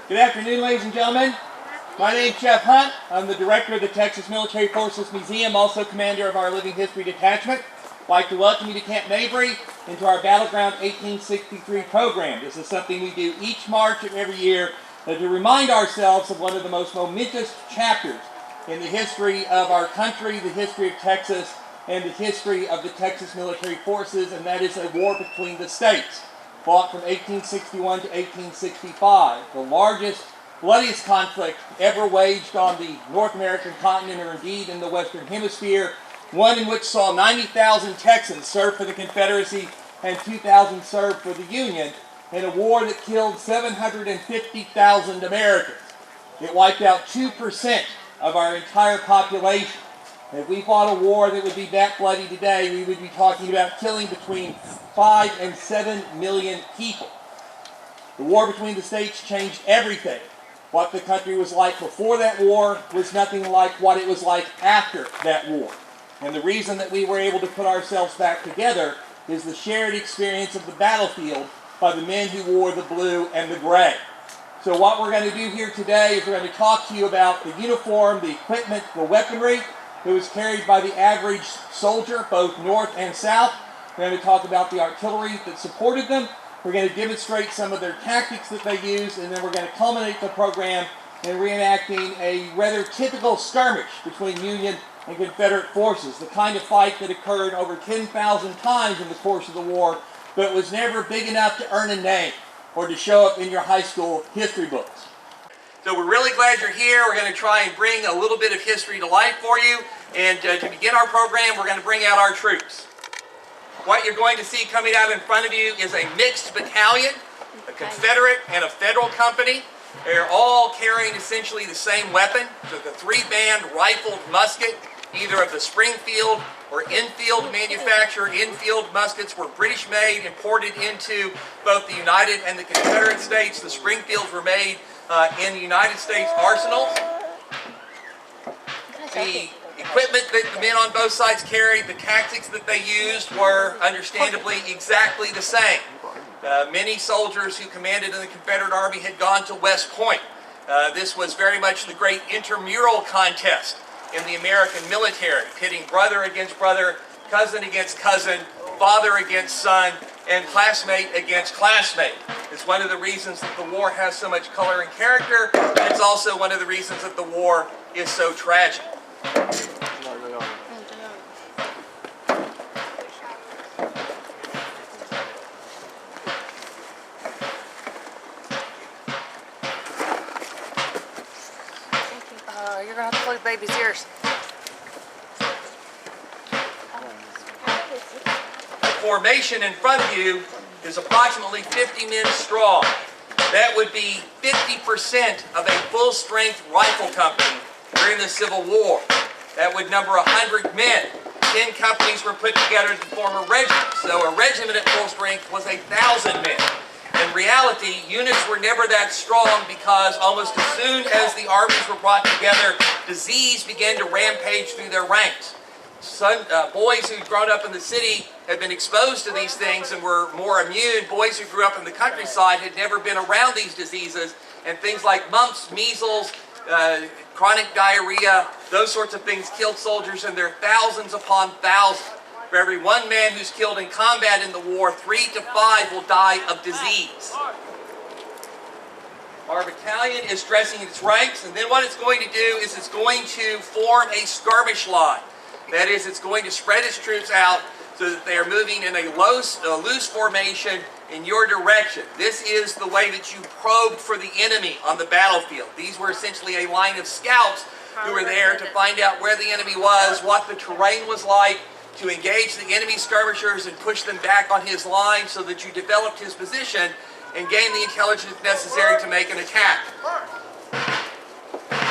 Good afternoon, ladies and gentlemen. My name is Jeff Hunt. I'm the director of the Texas Military Forces Museum, also commander of our Living History Detachment. I'd like to welcome you to Camp Mabry into our Battleground 1863 program. This is something we do each March of every year to remind ourselves of one of the most momentous chapters in the history of our country, the history of Texas, and the history of the Texas Military Forces, and that is a war between the states, fought from 1861 to 1865, the largest, bloodiest conflict ever waged on the North American continent, or indeed in the Western Hemisphere, one in which saw 90,000 Texans serve for the Confederacy and 2,000 serve for the Union, in a war that killed 750,000 Americans. It wiped out 2% of our entire population. If we fought a war that would be that bloody today, we would be talking about killing between 5 and 7 million people. The war between the states changed everything. What the country was like before that war was nothing like what it was like after that war. And the reason that we were able to put ourselves back together is the shared experience of the battlefield by the men who wore the blue and the gray. So what we're going to do here today is we're going to talk to you about the uniform, the equipment, the weaponry that was carried by the average soldier, both north and south. We're going to talk about the artillery that supported them. We're going to demonstrate some of their tactics that they used, and then we're going to culminate the program in reenacting a rather typical skirmish between Union and Confederate forces, the kind of fight that occurred over 10,000 times in the course of the war, but was never big enough to earn a name or to show up in your high school history books. So we're really glad you're here. We're going to try and bring a little bit of history to life for you. And to begin our program, we're going to bring out our troops. What you're going to see coming out in front of you is a mixed battalion, a Confederate and a Federal company. They're all carrying essentially the same weapon, so the 3-band rifled musket, either of the Springfield or Enfield manufacturer. Enfield muskets were British made, imported into both the United and the Confederate States. The Springfields were made in the United States arsenals. The equipment that the men on both sides carried, the tactics that they used were understandably exactly the same. Many soldiers who commanded in the Confederate Army had gone to West Point. This was very much the great intramural contest in the American military, pitting brother against brother, cousin against cousin, father against son, and classmate against classmate. It's one of the reasons that the war has so much color and character, and it's also one of the reasons that the war is so tragic. You're going to have to close baby's ears. The formation in front of you is approximately 50 men strong. That would be 50% of a full-strength rifle company during the Civil War. That would number 100 men. 10 companies were put together to form a regiment. So a regiment at full strength was 1,000 men. In reality, units were never that strong because almost as soon as the armies were brought together, disease began to rampage through their ranks. Boys who'd grown up in the city had been exposed to these things and were more immune. Boys who grew up in the countryside had never been around these diseases, and things like mumps, measles, chronic diarrhea, those sorts of things killed soldiers, and there are thousands upon thousands. For every one man who's killed in combat in the war, 3 to 5 will die of disease. Our battalion is dressing its ranks, and then what it's going to do is it's going to form a skirmish line. That is, it's going to spread its troops out so that they are moving in a loose formation in your direction. This is the way that you probed for the enemy on the battlefield. These were essentially a line of scouts who were there to find out where the enemy was, what the terrain was like, to engage the enemy skirmishers and push them back on his line so that you developed his position and gained the intelligence necessary to make an attack.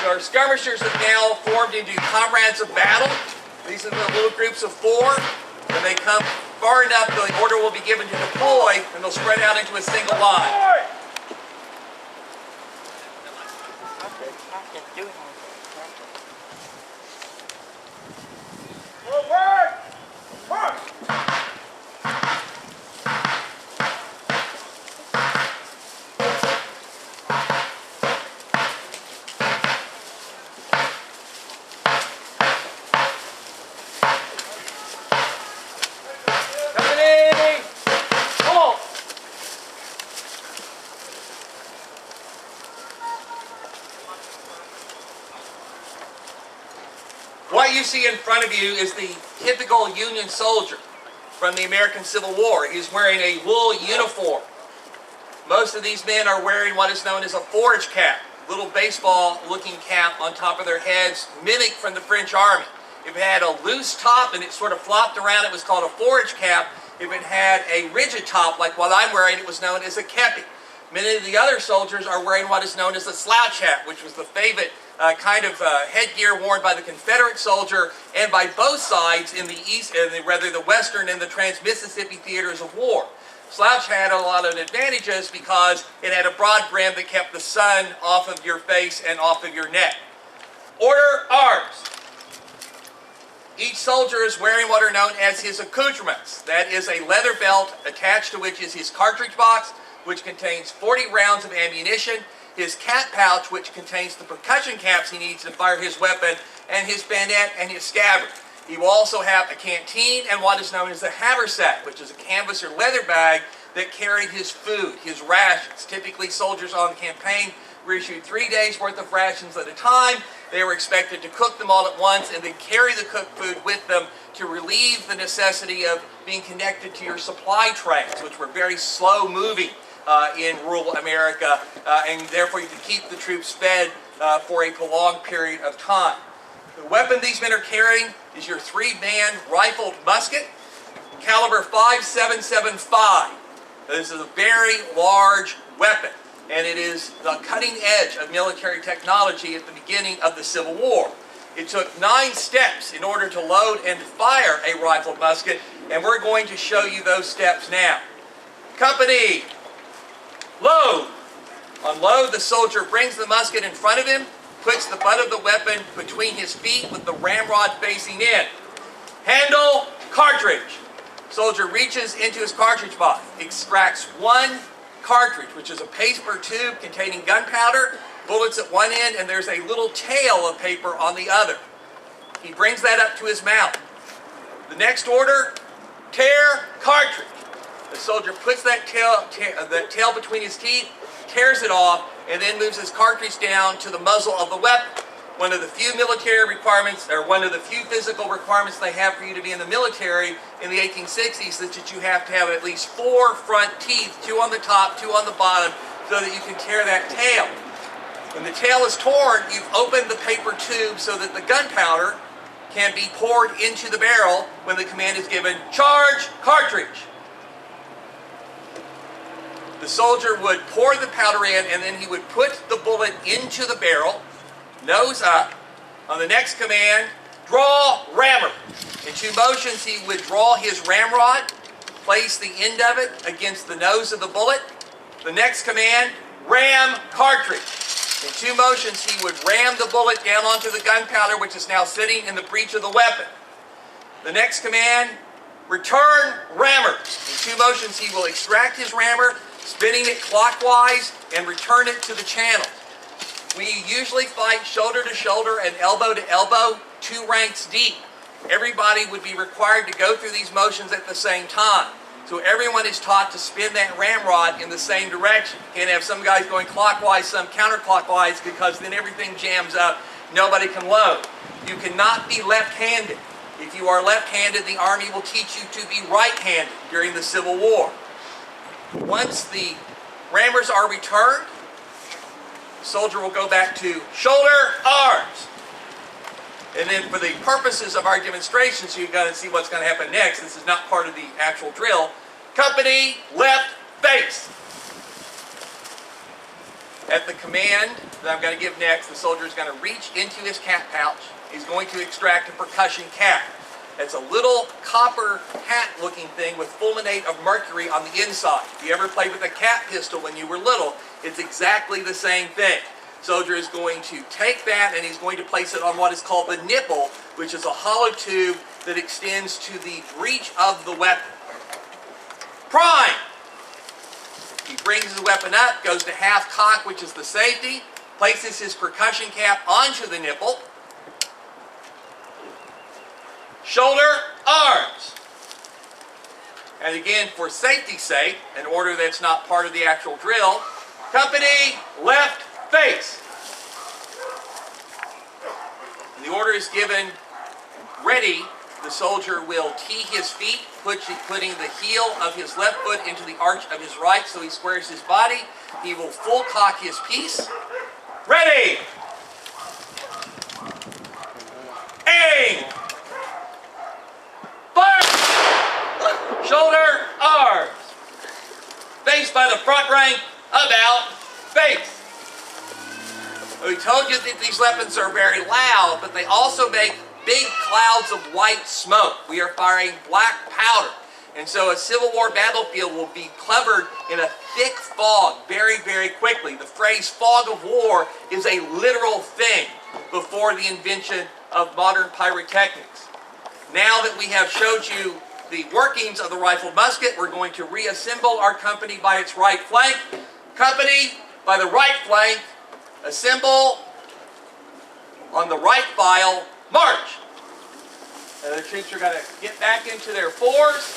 So our skirmishers have now formed into comrades of battle. These are the little groups of 4. When they come far enough, the order will be given to deploy, and they'll spread out into a single line. What you see in front of you is the typical Union soldier from the American Civil War. He's wearing a wool uniform. Most of these men are wearing what is known as a forage cap, little baseball-looking cap on top of their heads, mimicked from the French Army. If it had a loose top and it sort of flopped around, it was called a forage cap. If it had a rigid top, like what I'm wearing, it was known as a kepi. Many of the other soldiers are wearing what is known as a slouch hat, which was the favorite kind of headgear worn by the Confederate soldier and by both sides in the East, rather the Western and the Trans-Mississippi theaters of war. Slouch had a lot of advantages because it had a broad brim that kept the sun off of your face and off of your neck. Order, arms. Each soldier is wearing what are known as his accoutrements. That is a leather belt attached to which is his cartridge box, which contains 40 rounds of ammunition, his cap pouch, which contains the percussion caps he needs to fire his weapon, and his bayonet and his scabbard. He will also have a canteen and what is known as a haversack, which is a canvas or leather bag that carried his food, his rations. Typically, soldiers on the campaign were issued 3 days' worth of rations at a time. They were expected to cook them all at once and then carry the cooked food with them to relieve the necessity of being connected to your supply trains, which were very slow-moving in rural America, and therefore you could keep the troops fed for a prolonged period of time. The weapon these men are carrying is your 3-man rifled musket, caliber .577.5. This is a very large weapon, and it is the cutting edge of military technology at the beginning of the Civil War. It took 9 steps in order to load and fire a rifled musket, and we're going to show you those steps now. Company, load. On load, the soldier brings the musket in front of him, puts the butt of the weapon between his feet with the ramrod facing in. Handle, cartridge. Soldier reaches into his cartridge box, extracts 1 cartridge, which is a paper tube containing gunpowder, bullets at one end, and there's a little tail of paper on the other. He brings that up to his mouth. The next order, tear cartridge. The soldier puts that tail between his teeth, tears it off, and then moves his cartridge down to the muzzle of the weapon. One of the few military requirements, or one of the few physical requirements they have for you to be in the military in the 1860s, is that you have to have at least 4 front teeth, 2 on the top, 2 on the bottom, so that you can tear that tail. When the tail is torn, you've opened the paper tube so that the gunpowder can be poured into the barrel when the command is given, charge cartridge. The soldier would pour the powder in, and then he would put the bullet into the barrel, nose up. On the next command, draw rammer. In 2 motions, he would draw his ramrod, place the end of it against the nose of the bullet. The next command, ram cartridge. In 2 motions, he would ram the bullet down onto the gunpowder, which is now sitting in the breech of the weapon. The next command, return rammer. In 2 motions, he will extract his rammer, spinning it clockwise, and return it to the channel. We usually fight shoulder to shoulder and elbow to elbow, 2 ranks deep. Everybody would be required to go through these motions at the same time. So everyone is taught to spin that ramrod in the same direction. You can't have some guys going clockwise, some counterclockwise, because then everything jams up. Nobody can load. You cannot be left-handed. If you are left-handed, the Army will teach you to be right-handed during the Civil War. Once the rammers are returned, the soldier will go back to shoulder, arms. And then for the purposes of our demonstration, so you've got to see what's going to happen next, this is not part of the actual drill, company, left, face. At the command that I'm going to give next, the soldier is going to reach into his cap pouch. He's going to extract a percussion cap. It's a little copper hat-looking thing with fulminate of mercury on the inside. If you ever played with a cap pistol when you were little, it's exactly the same thing. Soldier is going to take that and he's going to place it on what is called the nipple, which is a hollow tube that extends to the breech of the weapon. Prime! He brings the weapon up, goes to half cock, which is the safety, places his percussion cap onto the nipple. Shoulder, arms. And again, for safety's sake, an order that's not part of the actual drill, company, left, face. And the order is given ready, the soldier will tee his feet, putting the heel of his left foot into the arch of his right so he squares his body. He will full cock his piece. Ready! Aim! Fire! Shoulder, arms. Face by the front rank, about face. We told you that these weapons are very loud, but they also make big clouds of white smoke. We are firing black powder. And so a Civil War battlefield will be covered in a thick fog very, very quickly. The phrase fog of war is a literal thing before the invention of modern pyrotechnics. Now that we have showed you the workings of the rifled musket, we're going to reassemble our company by its right flank. Company by the right flank, assemble on the right file, march. And the troops are going to get back into their fours.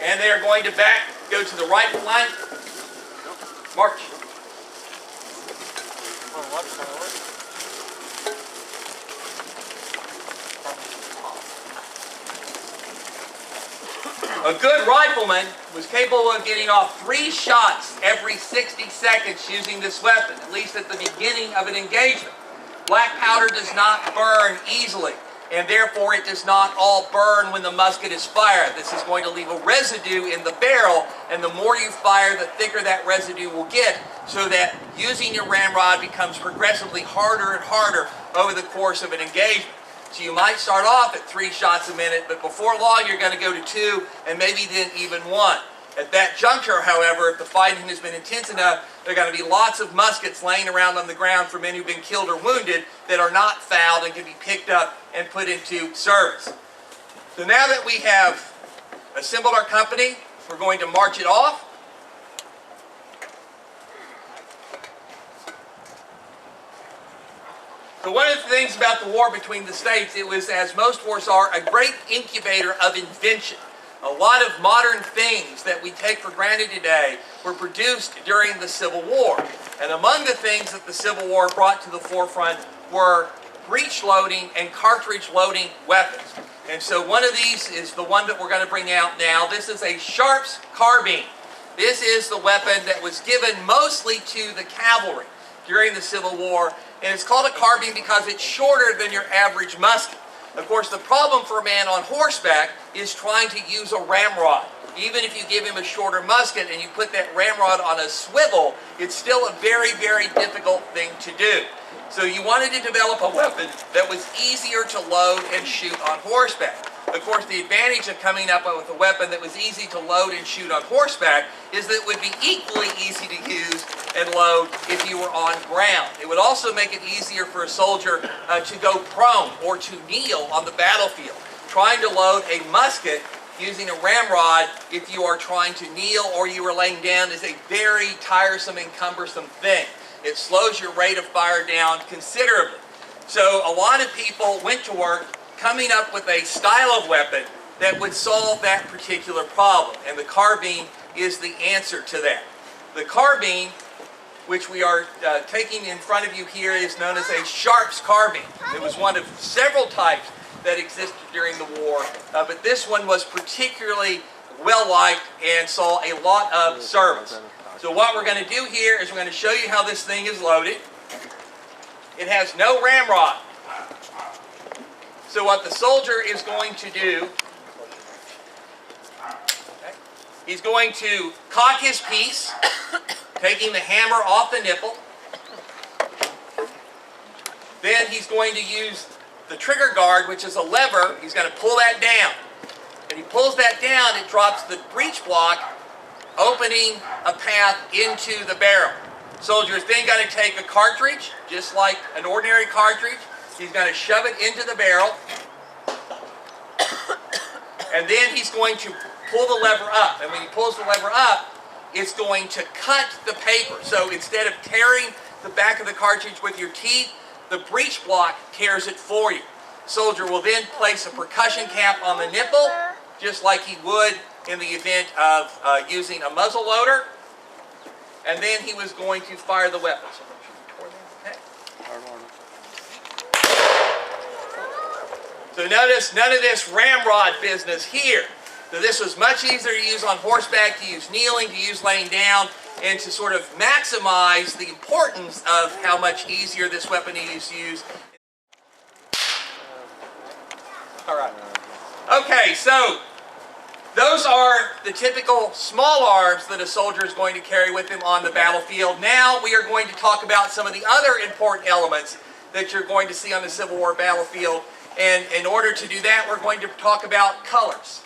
And they are going to go to the right flank, march. A good rifleman was capable of getting off 3 shots every 60 seconds using this weapon, at least at the beginning of an engagement. Black powder does not burn easily, and therefore it does not all burn when the musket is fired. This is going to leave a residue in the barrel, and the more you fire, the thicker that residue will get, so that using your ramrod becomes progressively harder and harder over the course of an engagement. So you might start off at 3 shots a minute, but before long you're going to go to 2 and maybe then even 1. At that juncture, however, if the fighting has been intense enough, there are going to be lots of muskets laying around on the ground for men who've been killed or wounded that are not fouled and can be picked up and put into service. So now that we have assembled our company, we're going to march it off. So one of the things about the war between the states, it was, as most wars are, a great incubator of invention. A lot of modern things that we take for granted today were produced during the Civil War. And among the things that the Civil War brought to the forefront were breech loading and cartridge loading weapons. And so one of these is the one that we're going to bring out now. This is a Sharp's carbine. This is the weapon that was given mostly to the cavalry during the Civil War. And it's called a carbine because it's shorter than your average musket. Of course, the problem for a man on horseback is trying to use a ramrod. Even if you give him a shorter musket and you put that ramrod on a swivel, it's still a very, very difficult thing to do. So you wanted to develop a weapon that was easier to load and shoot on horseback. Of course, the advantage of coming up with a weapon that was easy to load and shoot on horseback is that it would be equally easy to use and load if you were on ground. It would also make it easier for a soldier to go prone or to kneel on the battlefield. Trying to load a musket using a ramrod if you are trying to kneel or you are laying down is a very tiresome and cumbersome thing. It slows your rate of fire down considerably. So a lot of people went to work coming up with a style of weapon that would solve that particular problem. And the carbine is the answer to that. The carbine, which we are taking in front of you here, is known as a Sharp's carbine. It was one of several types that existed during the war, but this one was particularly well-liked and saw a lot of service. So what we're going to do here is we're going to show you how this thing is loaded. It has no ramrod. So what the soldier is going to do, he's going to cock his piece, taking the hammer off the nipple. Then he's going to use the trigger guard, which is a lever. He's going to pull that down. And he pulls that down, it drops the breech block, opening a path into the barrel. Soldier is then going to take a cartridge, just like an ordinary cartridge. He's going to shove it into the barrel. And then he's going to pull the lever up. And when he pulls the lever up, it's going to cut the paper. So instead of tearing the back of the cartridge with your teeth, the breech block tears it for you. Soldier will then place a percussion cap on the nipple, just like he would in the event of using a muzzle loader. And then he was going to fire the weapon. So make sure you tore that. So notice none of this ramrod business here. So this was much easier to use on horseback, to use kneeling, to use laying down, and to sort of maximize the importance of how much easier this weapon is used. All right. Okay, so those are the typical small arms that a soldier is going to carry with him on the battlefield. Now we are going to talk about some of the other important elements that you're going to see on the Civil War battlefield. And in order to do that, we're going to talk about colors.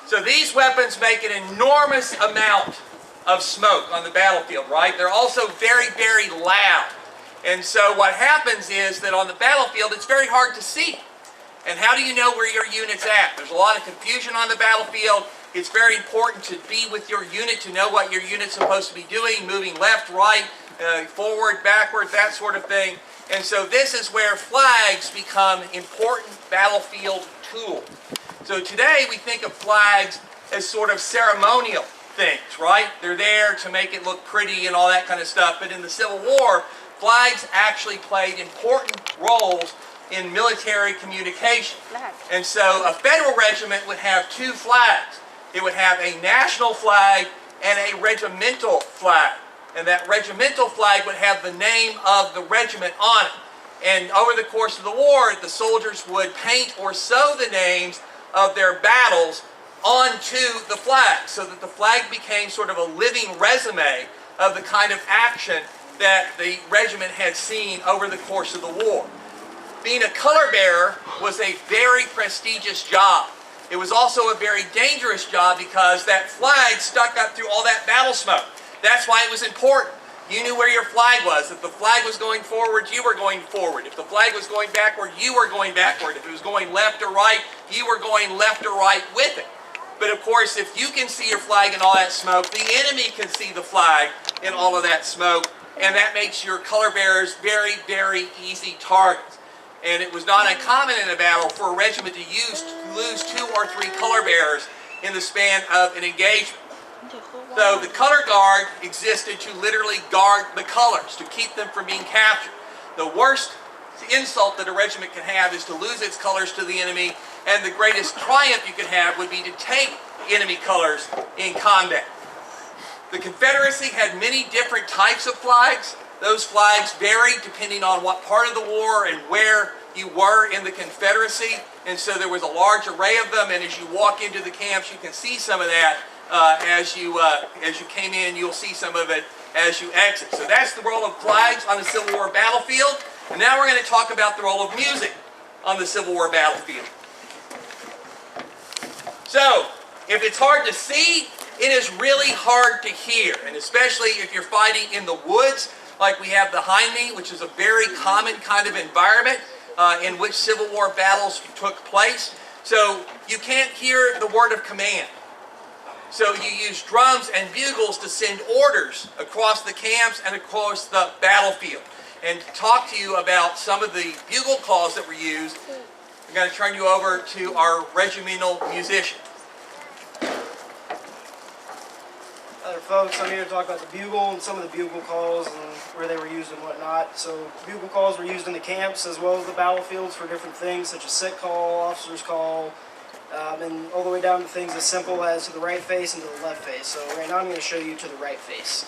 So these weapons make an enormous amount of smoke on the battlefield, right? They're also very, very loud. And so what happens is that on the battlefield, it's very hard to see. And how do you know where your unit's at? There's a lot of confusion on the battlefield. It's very important to be with your unit, to know what your unit's supposed to be doing, moving left, right, forward, backward, that sort of thing. And so this is where flags become important battlefield tools. So today we think of flags as sort of ceremonial things, right? They're there to make it look pretty and all that kind of stuff. But in the Civil War, flags actually played important roles in military communication. And so a federal regiment would have two flags. It would have a national flag and a regimental flag. And that regimental flag would have the name of the regiment on it. And over the course of the war, the soldiers would paint or sew the names of their battles onto the flag, so that the flag became sort of a living resume of the kind of action that the regiment had seen over the course of the war. Being a color bearer was a very prestigious job. It was also a very dangerous job because that flag stuck up through all that battle smoke. That's why it was important. You knew where your flag was. If the flag was going forward, you were going forward. If the flag was going backward, you were going backward. If it was going left or right, you were going left or right with it. But of course, if you can see your flag in all that smoke, the enemy can see the flag in all of that smoke, and that makes your color bearers very, very easy targets. And it was not uncommon in a battle for a regiment to lose 2 or 3 color bearers in the span of an engagement. So the color guard existed to literally guard the colors, to keep them from being captured. The worst insult that a regiment can have is to lose its colors to the enemy, and the greatest triumph you could have would be to take enemy colors in combat. The Confederacy had many different types of flags. Those flags varied depending on what part of the war and where you were in the Confederacy, and so there was a large array of them, and as you walk into the camps you can see some of that. As you came in, you'll see some of it as you exit. So that's the role of flags on the Civil War battlefield. And now we're going to talk about the role of music on the Civil War battlefield. So, if it's hard to see, it is really hard to hear. And especially if you're fighting in the woods, like we have behind me, which is a very common kind of environment in which Civil War battles took place. So, you can't hear the word of command. So you use drums and bugles to send orders across the camps and across the battlefield. And to talk to you about some of the bugle calls that were used, I'm going to turn you over to our regimental musician. Other folks, I'm here to talk about the bugle and some of the bugle calls and where they were used and whatnot. So bugle calls were used in the camps as well as the battlefields for different things such as sick call, officer's call, and all the way down to things as simple as to the right face and to the left face. So right now I'm going to show you to the right face.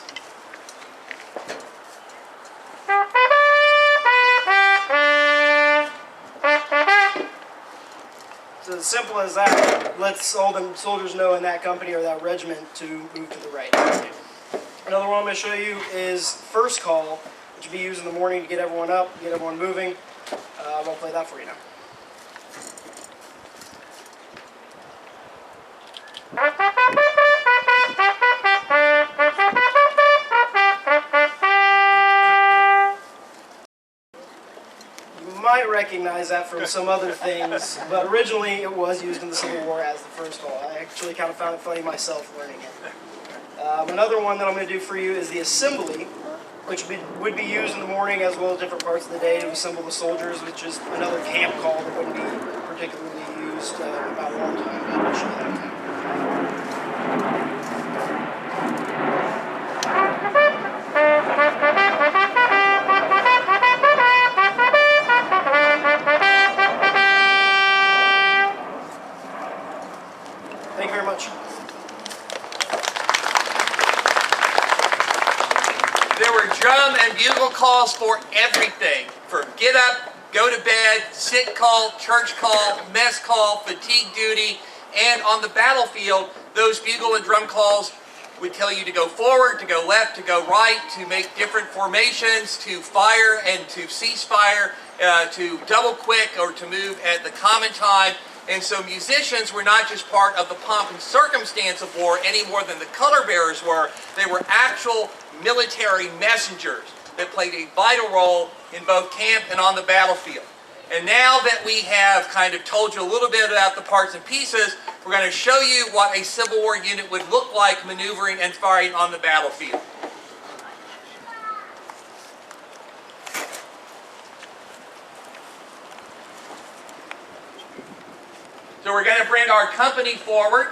So as simple as that lets all the soldiers know in that company or that regiment to move to the right. Another one I'm going to show you is first call, which will be used in the morning to get everyone up, get everyone moving. I'll play that for you now. You might recognize that from some other things, but originally it was used in the Civil War as the first call. I actually kind of found it funny myself learning it. Another one that I'm going to do for you is the assembly, which would be used in the morning as well as different parts of the day to assemble the soldiers, which is another camp call that wouldn't be particularly used in about a long time, but I'll show you that now. calls for everything, for get up, go to bed, sick call, church call, mess call, fatigue duty, and on the battlefield, those bugle and drum calls would tell you to go forward, to go left, to go right, to make different formations, to fire and to cease fire, to double quick or to move at the common time. And so musicians were not just part of the pomp and circumstance of war any more than the color bearers were. They were actual military messengers that played a vital role in both camp and on the battlefield. And now that we have kind of told you a little bit about the parts and pieces, we're going to show you what a Civil War unit would look like maneuvering and firing on the battlefield. So we're going to bring our company forward,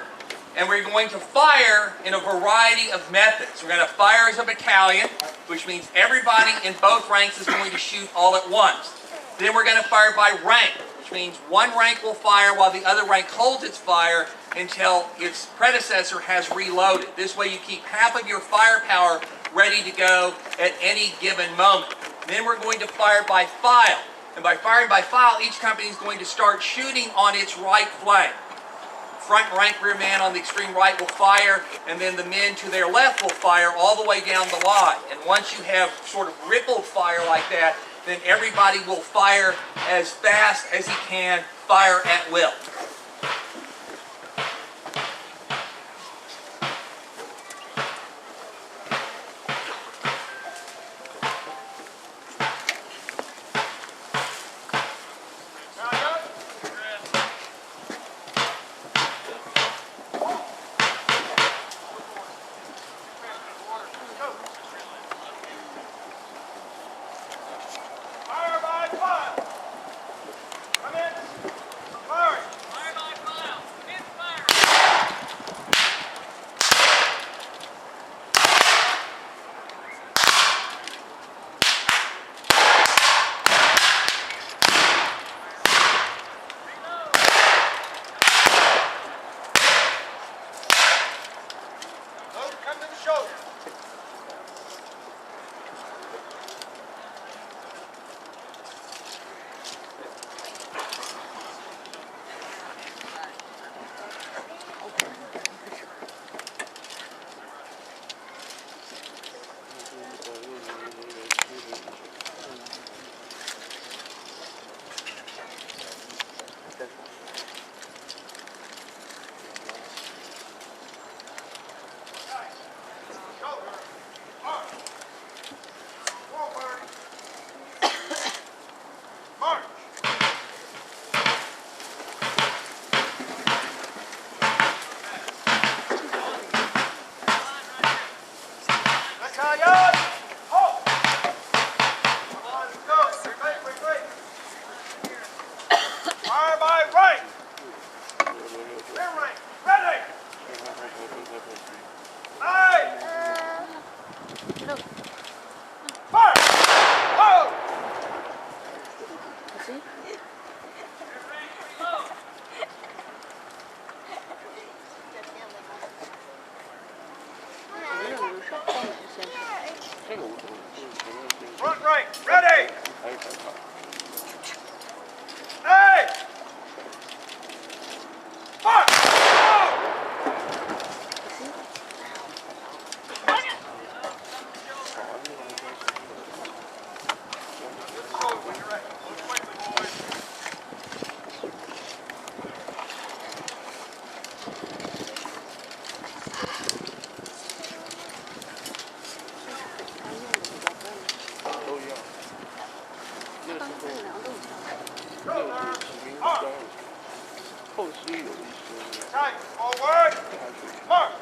and we're going to fire in a variety of methods. We're going to fire as a battalion, which means everybody in both ranks is going to shoot all at once. Then we're going to fire by rank, which means one rank will fire while the other rank holds its fire until its predecessor has reloaded. This way you keep half of your firepower ready to go at any given moment. Then we're going to fire by file. And by firing by file, each company is going to start shooting on its right flank. Front rank rear man on the extreme right will fire, and then the men to their left will fire all the way down the line. And once you have sort of rippled fire like that, then everybody will fire as fast as he can, fire at will. Front right, ready! Hey! Fire! Tight, forward, march!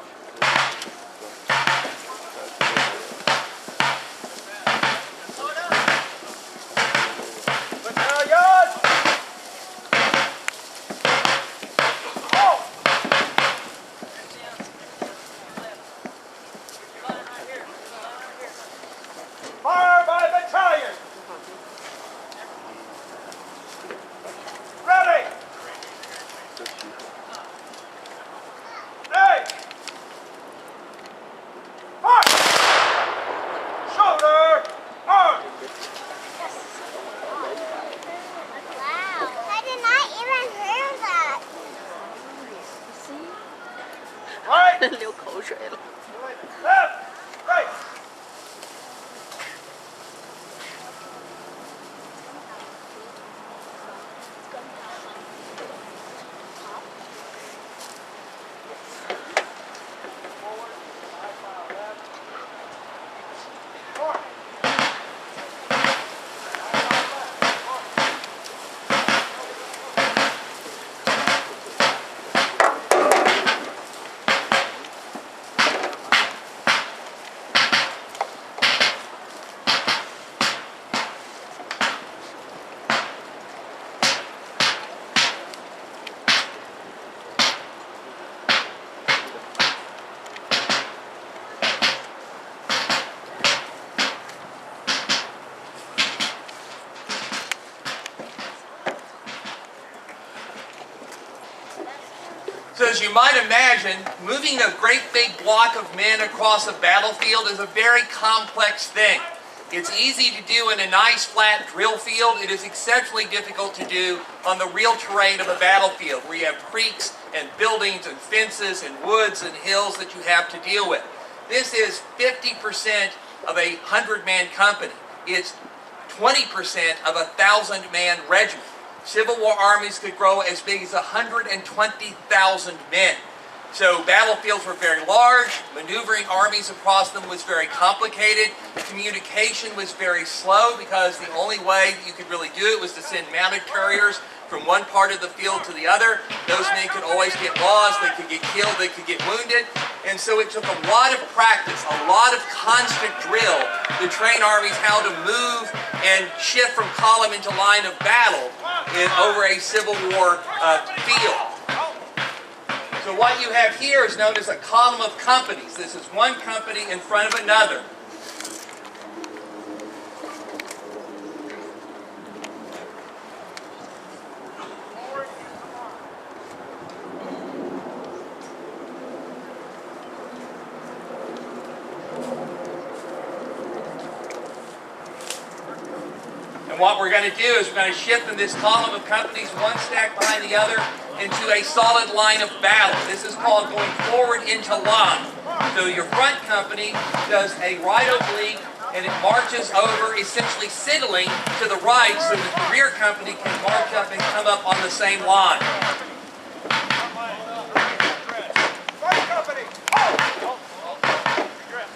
Battalion! Halt! Fire by battalion! Ready! Hey! Left, right. Forward, side file left. North. So as you might imagine, moving a great big block of men across a battlefield is a very complex thing. It's easy to do in a nice flat drill field. It is exceptionally difficult to do on the real terrain of a battlefield where you have creeks and buildings and fences and woods and hills that you have to deal with. This is 50% of a 100-man company. It's 20% of a 1,000-man regiment. Civil War armies could grow as big as 120,000 men. So battlefields were very large, maneuvering armies across them was very complicated, communication was very slow because the only way you could really do it was to send mounted couriers from one part of the field to the other. Those men could always get lost, they could get killed, they could get wounded. And so it took a lot of practice, a lot of constant drill to train armies how to move and shift from column into line of battle over a Civil War field. So what you have here is known as a column of companies. This is one company in front of another. And what we're going to do is we're going to shift in this column of companies, one stack behind the other, into a solid line of battle. This is called going forward into line. So your front company does a right oblique and it marches over, essentially signaling to the right so that the rear company can march up and come up on the same line. Right company. Halt. Dress.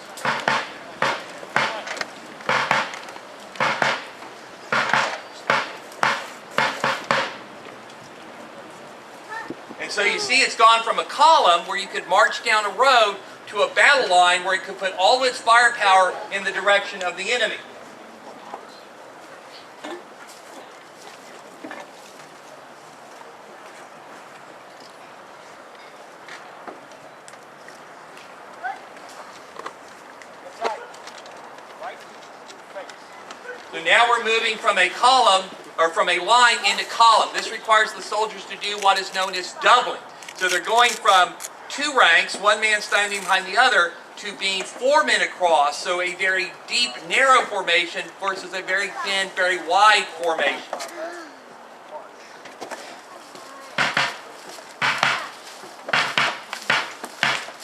And so you see it's gone from a column where you could march down a road to a battle line where it could put all its firepower in the direction of the enemy. So now we're moving from a column, or from a line into column. This requires the soldiers to do what is known as doubling. So they're going from two ranks, one man standing behind the other, to being 4 men across, so a very deep, narrow formation versus a very thin, very wide formation.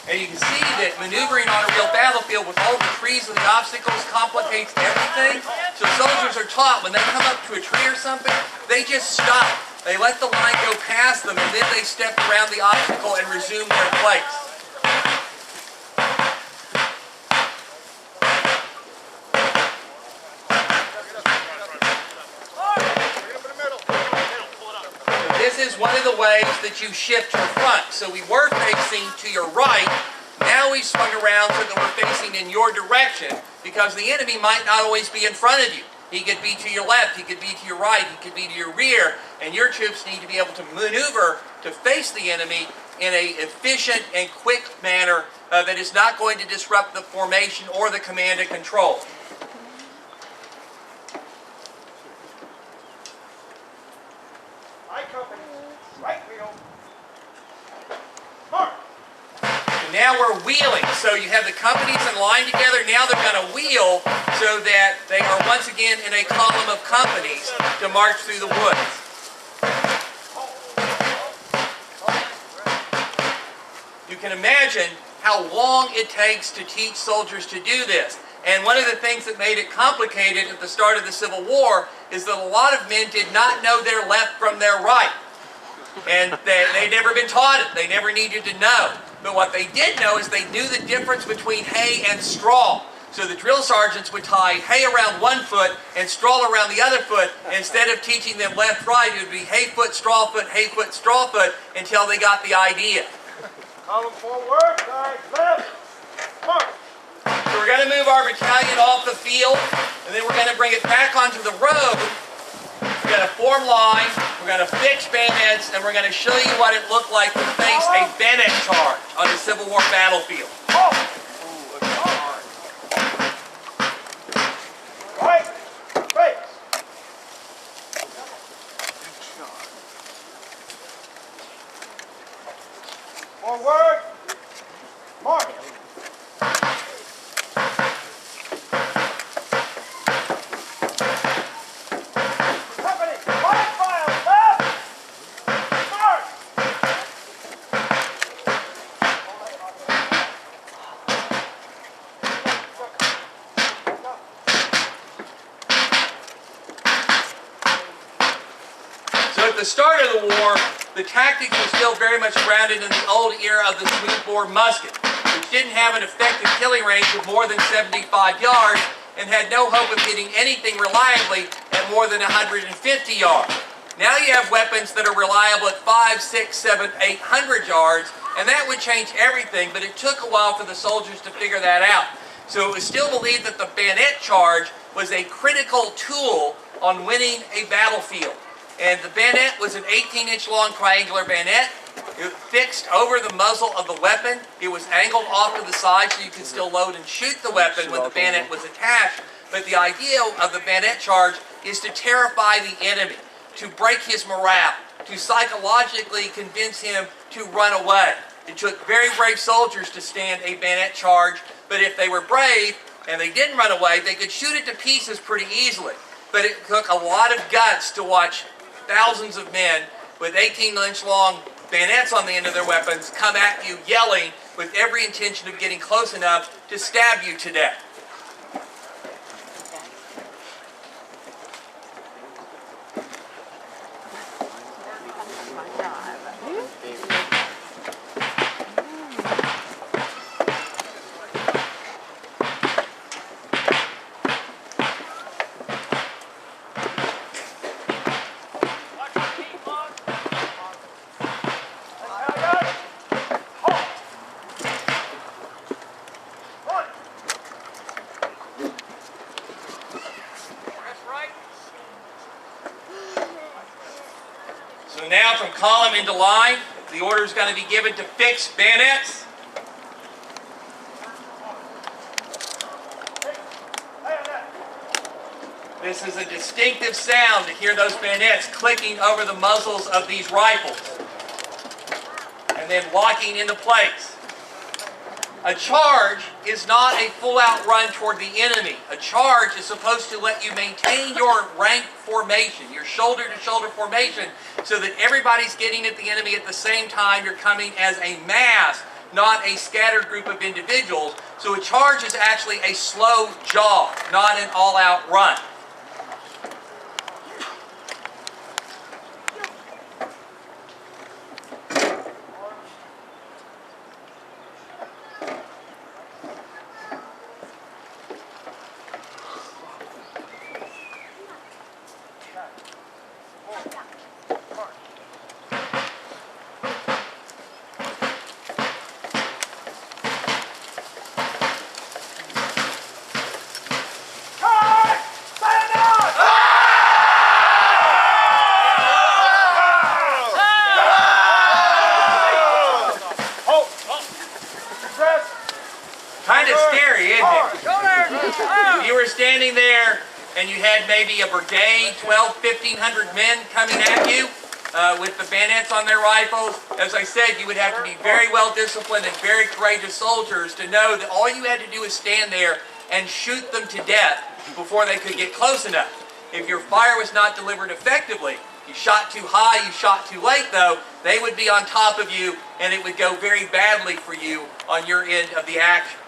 And you can see that maneuvering on a real battlefield with all the trees and the obstacles complicates everything. So soldiers are taught when they come up to a tree or something, they just stop. They let the line go past them and then they step around the obstacle and resume their place. This is one of the ways that you shift your front. So we were facing to your right. Now we've swung around so that we're facing in your direction because the enemy might not always be in front of you. He could be to your left, he could be to your right, he could be to your rear, and your troops need to be able to maneuver to face the enemy in an efficient and quick manner that is not going to disrupt the formation or the command and control. Right wheel. Mark. And now we're wheeling. So you have the companies in line together. Now they're going to wheel so that they are once again in a column of companies to march through the woods. You can imagine how long it takes to teach soldiers to do this. And one of the things that made it complicated at the start of the Civil War is that a lot of men did not know their left from their right. And they'd never been taught it. They never needed to know. But what they did know is they knew the difference between hay and straw. So the drill sergeants would tie hay around one foot and straw around the other foot. Instead of teaching them left-right, it would be hay foot, straw foot, until they got the idea. Column forward, side left, march. So we're going to move our battalion off the field, and then we're going to bring it back onto the road. We're going to form line, we're going to fix bayonets, and we're going to show you what it looked like to face a bayonet charge on a Civil War battlefield. Right, face. Forward, march. Company, wide file, left, march. So at the start of the war, the tactics were still very much grounded in the old era of the smoothbore musket, which didn't have an effective killing range of more than 75 yards and had no hope of hitting anything reliably at more than 150 yards. Now you have weapons that are reliable at 5, 6, 7, 800 yards, and that would change everything, but it took a while for the soldiers to figure that out. So it was still believed that the bayonet charge was a critical tool on winning a battlefield. And the bayonet was an 18-inch long triangular bayonet. It fixed over the muzzle of the weapon. It was angled off to the side so you could still load and shoot the weapon when the bayonet was attached. But the idea of the bayonet charge is to terrify the enemy, to break his morale, to psychologically convince him to run away. It took very brave soldiers to stand a bayonet charge, but if they were brave and they didn't run away, they could shoot it to pieces pretty easily. But it took a lot of guts to watch thousands of men with 18-inch long bayonets on the end of their weapons come at you yelling with every intention of getting close enough to stab you to death. So now from column into line, the order is going to be given to fix bayonets. This is a distinctive sound to hear those bayonets clicking over the muzzles of these rifles and then locking into place. A charge is not a full-out run toward the enemy. A charge is supposed to let you maintain your rank formation, your shoulder-to-shoulder formation, so that everybody's getting at the enemy at the same time. You're coming as a mass, not a scattered group of individuals. So a charge is actually a slow jog, not an all-out run. Kind of scary, isn't it? You were standing there and you had maybe a brigade, 1,500 men coming at you with the bayonets on their rifles. As I said, you would have to be very well disciplined and very courageous soldiers to know that all you had to do is stand there and shoot them to death before they could get close enough. If your fire was not delivered effectively, You shot too high, you shot too late though, they would be on top of you and it would go very badly for you on your end of the action.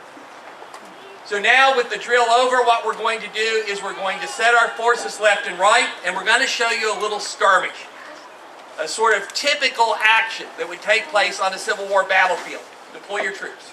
So now with the drill over, what we're going to do is we're going to set our forces left and right, and we're going to show you a little skirmish. A sort of typical action that would take place on a Civil War battlefield. Deploy your troops.